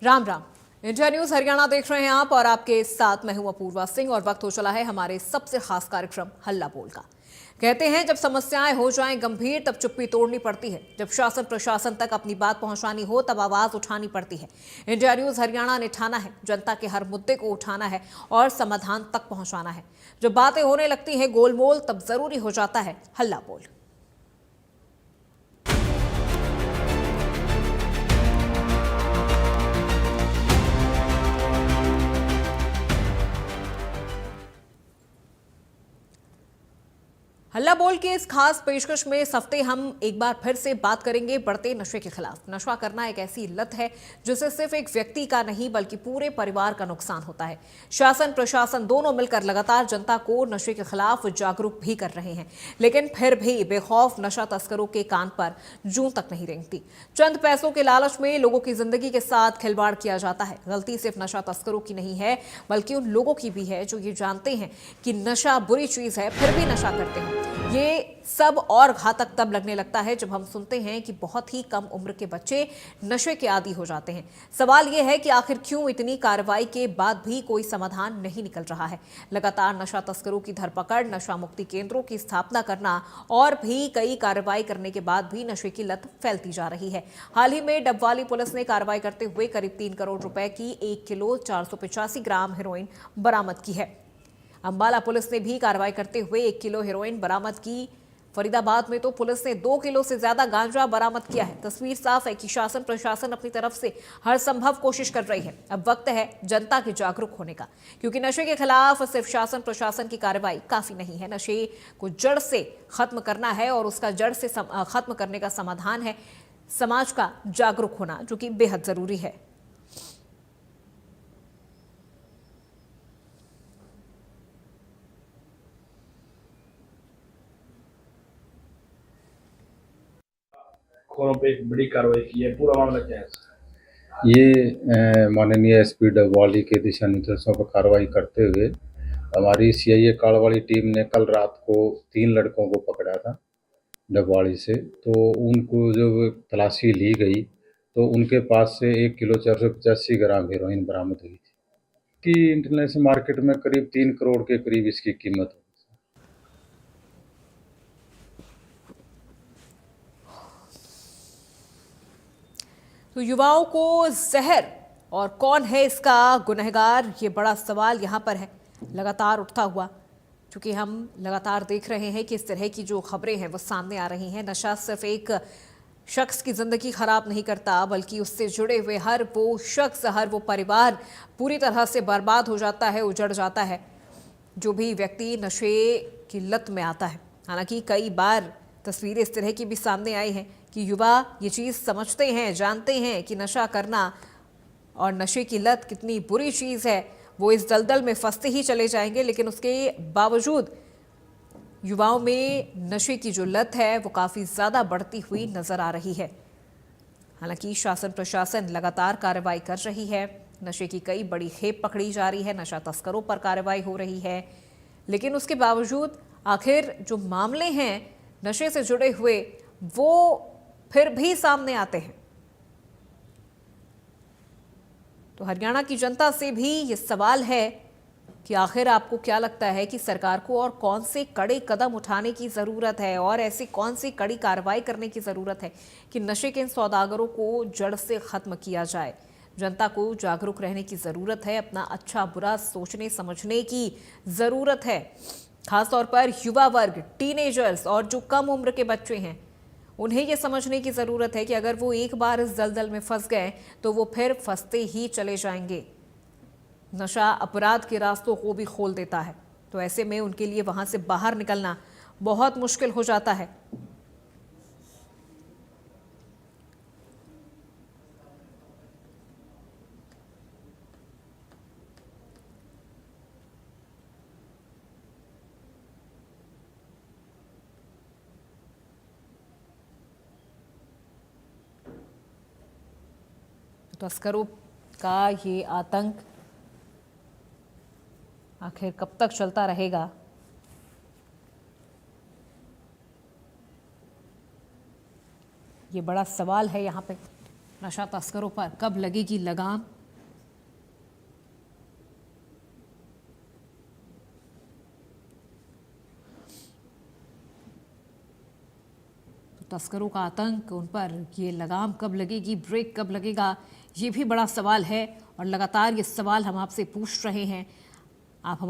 Ram Ram. India news Haryana देख रहे हैं आप और आपके साथ मैं हूं अपूर्वा सिंह और वक्त हो चला है हमारे सबसे खास कार्यक्रम हल्ला बोल का। कहते हैं जब समस्याएं हो जाएं गंभीर तब चुप्पी तोड़नी पड़ती है। जब शासन प्रशासन तक अपनी बात पहुंचानी हो तब आवाज उठानी पड़ती है। इंडिया न्यूज हरियाणा ने ठाना है जनता के हर मुद्दे को उठाना है और समाधान तक पहुंचाना है। जब बातें होने लगती हैं गोलमोल तब जरूरी हो जाता है हल्ला बोल। हल्ला बोल के इस खास पेशकश में इस हफ्ते हम एक बार फिर से बात करेंगे बढ़ते नशे के खिलाफ। नशा करना एक ऐसी लत है जिससे सिर्फ एक व्यक्ति का नहीं बल्कि पूरे परिवार का नुकसान होता है। शासन प्रशासन दोनों मिलकर लगातार जनता को नशे के खिलाफ जागरूक भी कर रहे हैं, लेकिन फिर भी बेखौफ नशा तस्करों के कान पर जूं तक नहीं रेंगती। चंद पैसों के लालच में लोगों की जिंदगी के साथ खिलवाड़ किया जाता है। गलती सिर्फ नशा तस्करों की नहीं है बल्कि उन लोगों की भी है जो ये जानते हैं कि नशा बुरी चीज है फिर भी नशा करते हैं। ये सब और घातक तब लगने लगता है जब हम सुनते हैं कि बहुत ही कम उम्र के बच्चे नशे के आदी हो जाते हैं। सवाल यह है कि आखिर क्यों इतनी कार्रवाई के बाद भी कोई समाधान नहीं निकल रहा है। लगातार नशा तस्करों की धरपकड़, नशा मुक्ति केंद्रों की स्थापना करना और भी कई कार्रवाई करने के बाद भी नशे की लत फैलती जा रही है। हाल ही में डबवाली पुलिस ने कार्रवाई करते हुए करीब 3 करोड़ रुपए की 1 किलो 485 ग्राम हेरोइन बरामद की है। अंबाला पुलिस ने भी कार्रवाई करते हुए 1 किलो हेरोइन बरामद की। फरीदाबाद में तो पुलिस ने 2 किलो से ज्यादा गांजा बरामद किया है। तस्वीर साफ है कि शासन प्रशासन अपनी तरफ से हर संभव कोशिश कर रही है। अब वक्त है जनता के जागरूक होने का, क्योंकि नशे के खिलाफ सिर्फ शासन प्रशासन की कार्रवाई काफी नहीं है। नशे को जड़ से खत्म करना है और उसका जड़ से खत्म करने का समाधान है समाज का जागरूक होना, जो कि बेहद जरूरी है। खोरों पे एक बड़ी कार्रवाई की है, पूरा मामला क्या है? ये माननीय एसपी डबवाली के दिशा निर्देशों पर कार्रवाई करते हुए हमारी सीआईए काड़वाड़ी टीम ने कल रात को 3 लड़कों को पकड़ा था डबवाली से। तो उनको जब तलाशी ली गई तो उनके पास से 1 किलो 485 ग्राम हेरोइन बरामद हुई थी कि इंटरनेशनल मार्केट में करीब 3 करोड़ के करीब इसकी कीमत है। तो युवाओं को जहर और कौन है इसका गुनहगार, ये बड़ा सवाल यहाँ पर है लगातार उठता हुआ, क्योंकि हम लगातार देख रहे हैं कि इस तरह की जो खबरें हैं वो सामने आ रही हैं। नशा सिर्फ एक शख्स की ज़िंदगी ख़राब नहीं करता बल्कि उससे जुड़े हुए हर वो शख्स, हर वो परिवार पूरी तरह से बर्बाद हो जाता है, उजड़ जाता है जो भी व्यक्ति नशे की लत में आता है। हालांकि कई बार तस्वीरें इस तरह की भी सामने आई हैं कि युवा ये चीज़ समझते हैं, जानते हैं कि नशा करना और नशे की लत कितनी बुरी चीज़ है, वो इस दलदल में फंसते ही चले जाएंगे, लेकिन उसके बावजूद युवाओं में नशे की जो लत है वो काफ़ी ज़्यादा बढ़ती हुई नज़र आ रही है। हालांकि शासन प्रशासन लगातार कार्रवाई कर रही है, नशे की कई बड़ी खेप पकड़ी जा रही है, नशा तस्करों पर कार्रवाई हो रही है, लेकिन उसके बावजूद आखिर जो मामले हैं नशे से जुड़े हुए वो फिर भी सामने आते हैं। तो हरियाणा की जनता से भी ये सवाल है कि आखिर आपको क्या लगता है कि सरकार को और कौन से कड़े कदम उठाने की ज़रूरत है और ऐसी कौन सी कड़ी कार्रवाई करने की ज़रूरत है कि नशे के इन सौदागरों को जड़ से ख़त्म किया जाए। जनता को जागरूक रहने की ज़रूरत है, अपना अच्छा बुरा सोचने समझने की ज़रूरत है। खासतौर पर युवा वर्ग, टीनेजर्स और जो कम उम्र के बच्चे हैं, उन्हें ये समझने की ज़रूरत है कि अगर वो एक बार इस दलदल में फंस गए तो वो फिर फंसते ही चले जाएंगे। नशा अपराध के रास्तों को भी खोल देता है, तो ऐसे में उनके लिए वहां से बाहर निकलना बहुत मुश्किल हो जाता है। तस्करों का ये आतंक आखिर कब तक चलता रहेगा, ये बड़ा सवाल है यहाँ पे। नशा तस्करों पर कब लगेगी लगाम? तस्करों का आतंक, उन पर ये लगाम कब लगेगी, ब्रेक कब लगेगा, ये भी बड़ा सवाल है। और लगातार ये सवाल हम आपसे पूछ रहे हैं। आप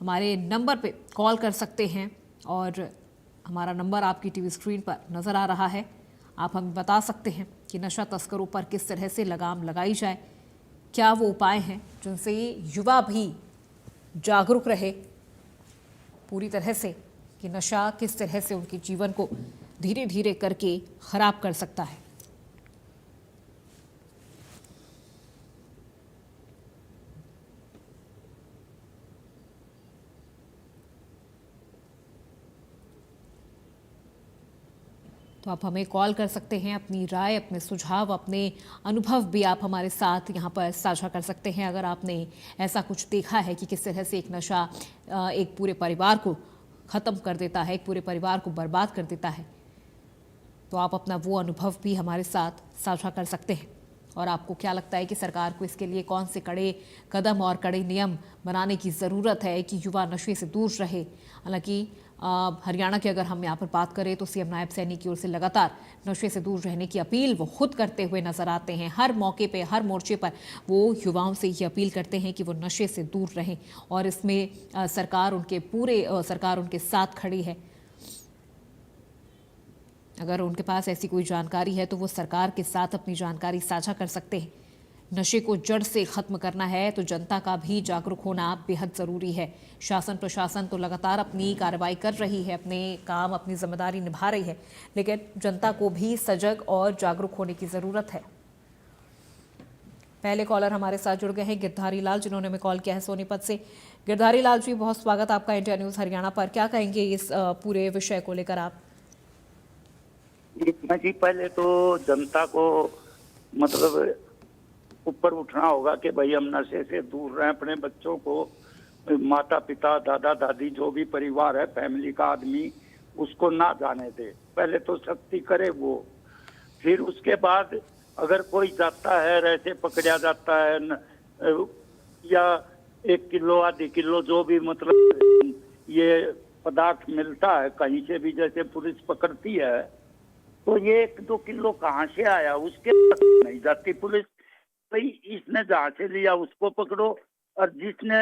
हमारे नंबर पे कॉल कर सकते हैं और हमारा नंबर आपकी टीवी स्क्रीन पर नज़र आ रहा है। आप हमें बता सकते हैं कि नशा तस्करों पर किस तरह से लगाम लगाई जाए, क्या वो उपाय हैं जिनसे युवा भी जागरूक रहे पूरी तरह से कि नशा किस तरह से उनके जीवन को धीरे धीरे करके खराब कर सकता है। तो आप हमें कॉल कर सकते हैं, अपनी राय, अपने सुझाव, अपने अनुभव भी आप हमारे साथ यहाँ पर साझा कर सकते हैं। अगर आपने ऐसा कुछ देखा है कि किस तरह से एक नशा एक पूरे परिवार को ख़त्म कर देता है, एक पूरे परिवार को बर्बाद कर देता है, तो आप अपना वो अनुभव भी हमारे साथ साझा कर सकते हैं। और आपको क्या लगता है कि सरकार को इसके लिए कौन से कड़े कदम और कड़े नियम बनाने की ज़रूरत है कि युवा नशे से दूर रहे। हालांकि हरियाणा की अगर हम यहाँ पर बात करें तो सीएम नायब सैनी की ओर से लगातार नशे से दूर रहने की अपील वो खुद करते हुए नजर आते हैं। हर मौके पे, हर मोर्चे पर वो युवाओं से ये अपील करते हैं कि वो नशे से दूर रहें और इसमें सरकार उनके साथ खड़ी है। अगर उनके पास ऐसी कोई जानकारी है तो वो सरकार के साथ अपनी जानकारी साझा कर सकते हैं। नशे को जड़ से खत्म करना है तो जनता का भी जागरूक होना बेहद ज़रूरी है। शासन प्रशासन तो लगातार अपनी कार्रवाई कर रही है, अपने काम, अपनी जिम्मेदारी निभा रही है, लेकिन जनता को भी सजग और जागरूक होने की ज़रूरत है। पहले कॉलर हमारे साथ जुड़ गए हैं गिरधारी लाल, जिन्होंने हमें कॉल किया है सोनीपत से। गिरधारी लाल जी, बहुत स्वागत आपका इंडिया न्यूज़ हरियाणा पर। क्या कहेंगे इस पूरे विषय को लेकर आप? जी, पहले तो जनता को मतलब ऊपर उठना होगा कि भाई हम नशे से दूर रहें, अपने बच्चों को, माता पिता, दादा दादी, जो भी परिवार है, फैमिली का आदमी, उसको ना जाने दे। पहले तो सख्ती करे वो, फिर उसके बाद अगर कोई जाता है, ऐसे पकड़ा जाता है या 1 किलो आधी किलो जो भी मतलब ये पदार्थ मिलता है कहीं से भी, जैसे पुलिस पकड़ती है, तो ये 1-2 किलो कहाँ से आया उसके नहीं जाती पुलिस। भाई इसने जहाँ से लिया उसको पकड़ो, और जिसने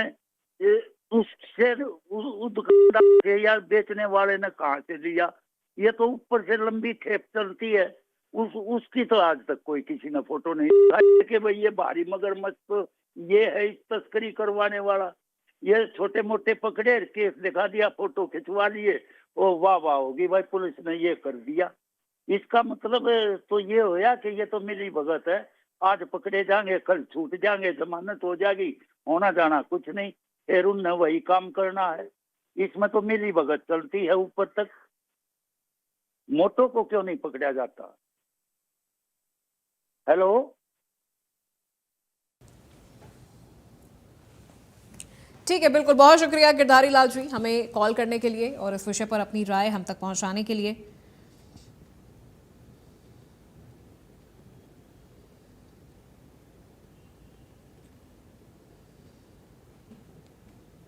उससे उस दुकानदार से या बेचने वाले ने कहाँ से लिया, ये तो ऊपर से लंबी खेप चलती है। उसकी तो आज तक कोई किसी ने फोटो नहीं दिखाई कि भाई ये भारी मगरमच्छ तो ये है इस तस्करी करवाने वाला। ये छोटे मोटे पकड़े, केस दिखा दिया, फोटो खिंचवा लिए, ओ वाह वाह होगी भाई पुलिस ने ये कर दिया। इसका मतलब तो ये होया कि ये तो मिली भगत है, आज पकड़े जाएंगे, कल छूट जाएंगे, जमानत हो जाएगी, होना जाना कुछ नहीं, फिर उनने वही काम करना है। इसमें तो मिली भगत चलती है ऊपर तक। मोटो को क्यों नहीं पकड़ा जाता? हेलो, ठीक है, बिल्कुल, बहुत शुक्रिया गिरधारी लाल जी हमें कॉल करने के लिए और इस विषय पर अपनी राय हम तक पहुंचाने के लिए।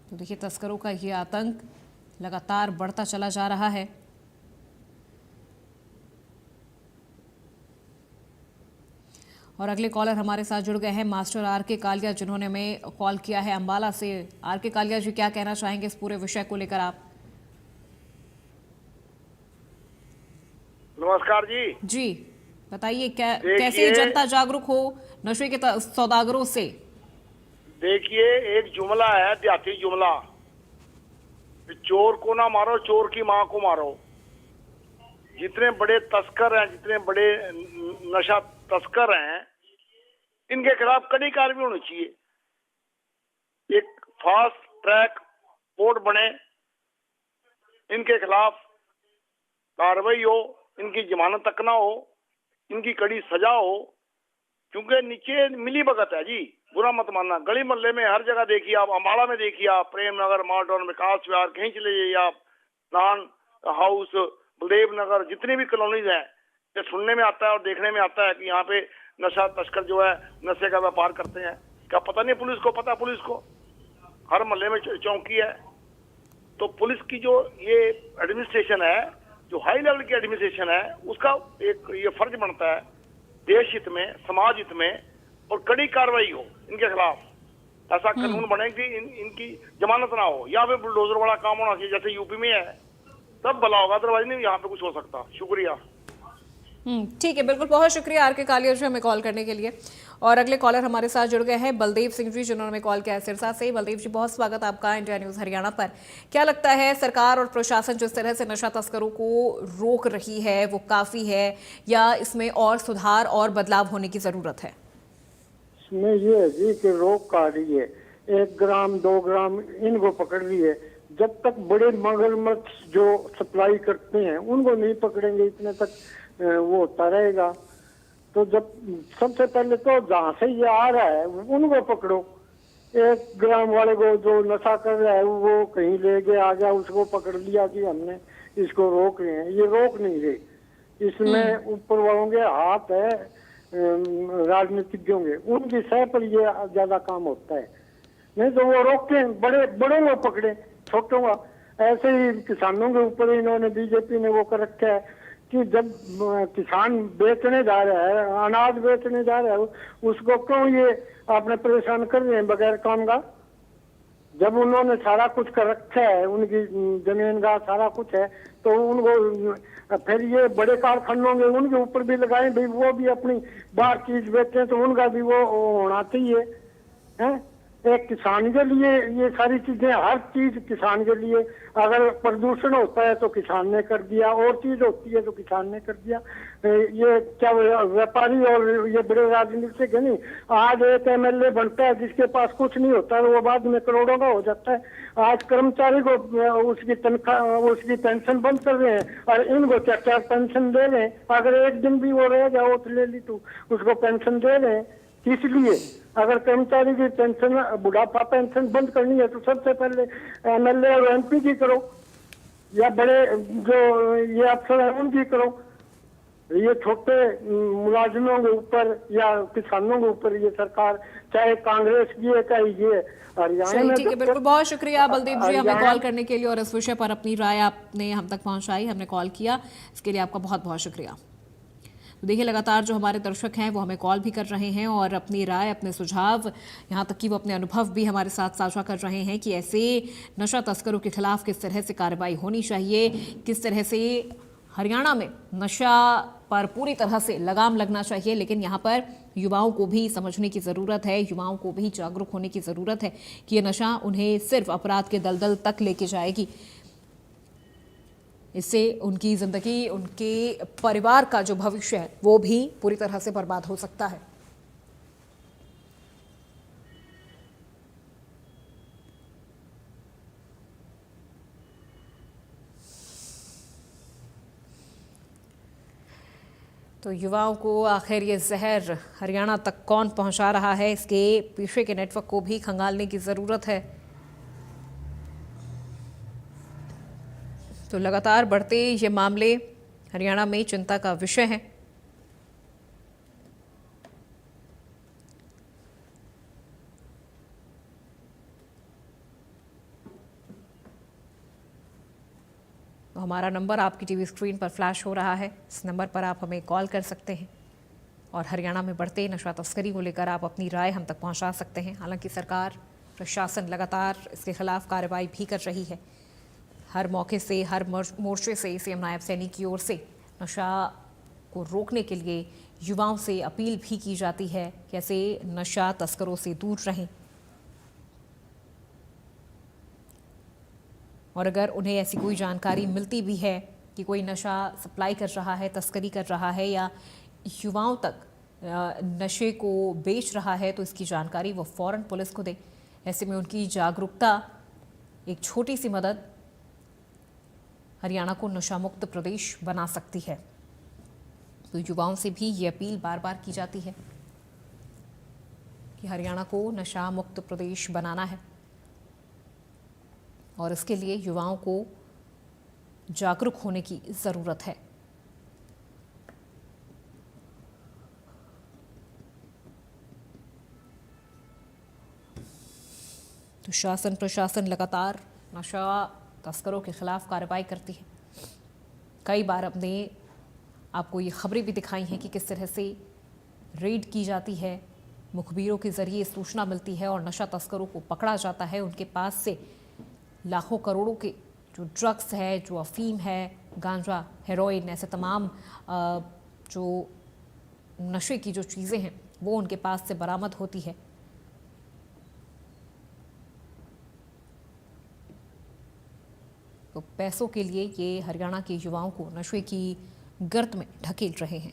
तो देखिए, तस्करों का ये आतंक लगातार बढ़ता चला जा रहा है। और अगले कॉलर हमारे साथ जुड़ गए हैं मास्टर आर.के. कालिया, जिन्होंने हमें कॉल किया है अंबाला से। आर.के. कालिया जी, क्या कहना चाहेंगे इस पूरे विषय को लेकर आप? नमस्कार जी। जी बताइए, कैसे जनता जागरूक हो नशे के सौदागरों से? देखिए, एक जुमला है, देहाती जुमला, चोर को ना मारो, चोर की माँ को मारो। जितने बड़े तस्कर हैं, जितने बड़े नशा तस्कर हैं, इनके खिलाफ कड़ी कार्रवाई होनी चाहिए। एक फास्ट ट्रैक कोर्ट बने, इनके खिलाफ कार्रवाई हो, इनकी जमानत तक ना हो, इनकी कड़ी सजा हो, क्योंकि नीचे मिली भगत है जी। बुरा मत मानना, गली मोहल्ले में हर जगह देखिए आप, अम्बाला में देखिए आप, प्रेम नगर, मार्टन, विकास विहार, कहीं चले जाइए आप, नान हाउस, बलदेव नगर, जितनी भी कॉलोनीज हैं, ये सुनने में आता है और देखने में आता है कि यहाँ पे नशा तस्कर जो है नशे का व्यापार करते हैं। क्या पता नहीं पुलिस को? पता पुलिस को, हर मोहल्ले में चौकी है। तो पुलिस की जो ये एडमिनिस्ट्रेशन है, जो हाई लेवल की एडमिनिस्ट्रेशन है, उसका एक ये फर्ज बनता है देश हित में, समाज हित में, और कड़ी कार्रवाई हो इनके खिलाफ। ऐसा कानून बने कि इनकी जमानत ना हो, या फिर बुलडोजर वाला काम होना चाहिए जैसे यूपी में है, तब भला होगा, अदरवाइज नहीं यहाँ पे कुछ हो सकता। शुक्रिया। ठीक है, बिल्कुल, बहुत शुक्रिया आर के कालिया जी हमें कॉल करने के लिए। और अगले कॉलर हमारे साथ जुड़ गए हैं बलदेव सिंह जी, जिन्होंने हमें कॉल किया है सिरसा से। बलदेव जी, बहुत स्वागत आपका इंडिया न्यूज़ हरियाणा पर। क्या लगता है, सरकार और प्रशासन जिस तरह से नशा तस्करों को रोक रही है वो काफ़ी है, या इसमें और सुधार और बदलाव होने की ज़रूरत है? इसमें ये है जी कि रोक आ रही है, 1 ग्राम 2 ग्राम इनको पकड़ रही है। जब तक बड़े मगरमच्छ जो सप्लाई करते हैं उनको नहीं पकड़ेंगे, इतने तक वो होता रहेगा। तो जब सबसे पहले तो जहाँ से ये आ रहा है उनको पकड़ो। 1 ग्राम वाले को जो नशा कर रहा है वो कहीं ले गया आ गया, उसको पकड़ लिया कि हमने इसको रोक रहे हैं। ये रोक नहीं रहे। इसमें ऊपर वालों के हाथ है, राजनीतिज्ञों के, उनकी सह पर ये ज्यादा काम होता है। नहीं तो वो रोकते हैं, बड़े लोग पकड़े, छोटों का। ऐसे ही किसानों के ऊपर इन्होंने, बीजेपी ने वो कर रखा है कि जब किसान बेचने जा रहा है, अनाज बेचने जा रहा है, उसको क्यों ये आपने परेशान कर रहे हैं बगैर काम का? जब उन्होंने सारा कुछ कर रखा है, उनकी जमीन का सारा कुछ है, तो उनको फिर ये बड़े कारखानों के उनके ऊपर भी लगाएं भाई, वो भी अपनी बाहर चीज बेचते हैं तो उनका भी वो होना चाहिए है। एक किसान के लिए ये सारी चीजें, हर चीज किसान के लिए। अगर प्रदूषण होता है तो किसान ने कर दिया, और चीज होती है तो किसान ने कर दिया। ये क्या व्यापारी और ये बड़े राजनीतिक है नहीं। आज एक एमएलए बनता है जिसके पास कुछ नहीं होता है, वो बाद में करोड़ों का हो जाता है। आज कर्मचारी को उसकी तनख्वाह, उसकी पेंशन बंद कर रहे हैं, और इनको 4 पेंशन दे रहे हैं। अगर एक दिन भी वो रह जाओ तो ले ली तो उसको पेंशन दे रहे हैं। किस लिए? अगर कर्मचारी की पेंशन, बुढ़ापा पेंशन बंद करनी है तो सबसे पहले एमएलए और एमपी की करो, या बड़े जो ये अफसर हैं उनकी करो। ये छोटे मुलाजिमों के ऊपर या किसानों के ऊपर ये सरकार, चाहे कांग्रेस की है चाहे ये हरियाणा में। ठीक है, बिल्कुल, बहुत शुक्रिया बलदेव जी हमें कॉल करने के लिए और इस विषय पर अपनी राय आपने हम तक पहुंचाई, हमने कॉल किया, इसके लिए आपका बहुत बहुत शुक्रिया। तो देखिए, लगातार जो हमारे दर्शक हैं वो हमें कॉल भी कर रहे हैं और अपनी राय, अपने सुझाव, यहाँ तक कि वो अपने अनुभव भी हमारे साथ साझा कर रहे हैं कि ऐसे नशा तस्करों के खिलाफ किस तरह से कार्रवाई होनी चाहिए, किस तरह से हरियाणा में नशा पर पूरी तरह से लगाम लगना चाहिए। लेकिन यहाँ पर युवाओं को भी समझने की ज़रूरत है, युवाओं को भी जागरूक होने की ज़रूरत है कि ये नशा उन्हें सिर्फ अपराध के दलदल तक लेके जाएगी। इससे उनकी ज़िंदगी, उनके परिवार का जो भविष्य है वो भी पूरी तरह से बर्बाद हो सकता है। तो युवाओं को आखिर ये जहर हरियाणा तक कौन पहुंचा रहा है, इसके पीछे के नेटवर्क को भी खंगालने की ज़रूरत है। तो लगातार बढ़ते ये मामले हरियाणा में चिंता का विषय है। तो हमारा नंबर आपकी टीवी स्क्रीन पर फ्लैश हो रहा है, इस नंबर पर आप हमें कॉल कर सकते हैं और हरियाणा में बढ़ते नशा तस्करी को लेकर आप अपनी राय हम तक पहुंचा सकते हैं। हालांकि सरकार, प्रशासन लगातार इसके खिलाफ कार्रवाई भी कर रही है। हर मौके से, हर मोर्चे से सीएम नायब सैनी की ओर से नशा को रोकने के लिए युवाओं से अपील भी की जाती है कि ऐसे नशा तस्करों से दूर रहें, और अगर उन्हें ऐसी कोई जानकारी मिलती भी है कि कोई नशा सप्लाई कर रहा है, तस्करी कर रहा है या युवाओं तक नशे को बेच रहा है, तो इसकी जानकारी वो फ़ौरन पुलिस को दे। ऐसे में उनकी जागरूकता, एक छोटी सी मदद हरियाणा को नशा मुक्त प्रदेश बना सकती है। तो युवाओं से भी ये अपील बार बार की जाती है कि हरियाणा को नशा मुक्त प्रदेश बनाना है और इसके लिए युवाओं को जागरूक होने की ज़रूरत है। तो शासन प्रशासन लगातार नशा तस्करों के खिलाफ कार्रवाई करती है। कई बार हमने आपको ये खबरें भी दिखाई हैं कि किस तरह से रेड की जाती है, मुखबिरों के जरिए सूचना मिलती है और नशा तस्करों को पकड़ा जाता है। उनके पास से लाखों करोड़ों के जो ड्रग्स है, जो अफीम है, गांजा, हेरोइन, ऐसे तमाम जो नशे की जो चीज़ें हैं वो उनके पास से बरामद होती है। तो पैसों के लिए ये हरियाणा के युवाओं को नशे की गर्त में ढकेल रहे हैं।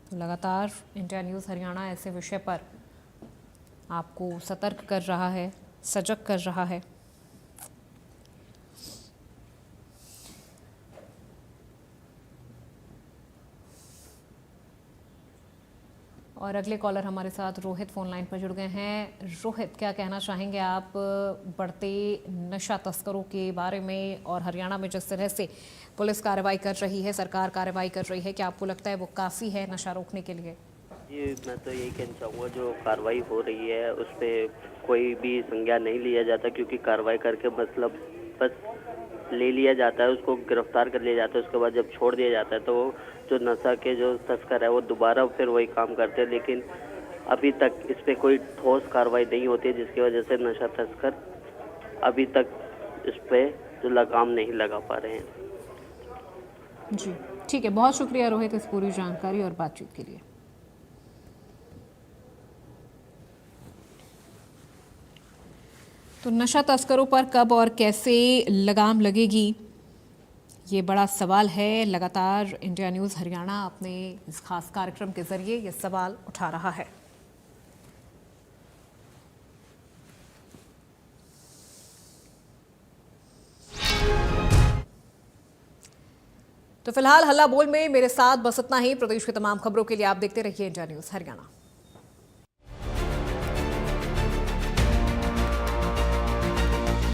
तो लगातार इंडिया न्यूज़ हरियाणा ऐसे विषय पर आपको सतर्क कर रहा है, सजग कर रहा है। और अगले कॉलर हमारे साथ रोहित फोन लाइन पर जुड़ गए हैं। रोहित, क्या कहना चाहेंगे आप बढ़ते नशा तस्करों के बारे में और हरियाणा में जिस तरह से पुलिस कार्रवाई कर रही है, सरकार कार्रवाई कर रही है, क्या आपको लगता है वो काफ़ी है नशा रोकने के लिए? जी, मैं तो यही कहना चाहूँगा, जो कार्रवाई हो रही है उस पर कोई भी संज्ञान नहीं लिया जाता, क्योंकि कार्रवाई करके मतलब बस ले लिया जाता है, उसको गिरफ्तार कर लिया जाता है। उसके बाद जब छोड़ दिया जाता है तो जो नशा के जो तस्कर है वो दोबारा फिर वही काम करते हैं। लेकिन अभी तक इस पर कोई ठोस कार्रवाई नहीं होती है, जिसकी वजह से नशा तस्कर अभी तक इस पर जो लगाम नहीं लगा पा रहे हैं। जी ठीक है, बहुत शुक्रिया रोहित इस पूरी जानकारी और बातचीत के लिए। तो नशा तस्करों पर कब और कैसे लगाम लगेगी, ये बड़ा सवाल है। लगातार इंडिया न्यूज़ हरियाणा अपने इस खास कार्यक्रम के जरिए ये सवाल उठा रहा है। तो फिलहाल हल्ला बोल में मेरे साथ बस इतना ही। प्रदेश की तमाम खबरों के लिए आप देखते रहिए इंडिया न्यूज़ हरियाणा।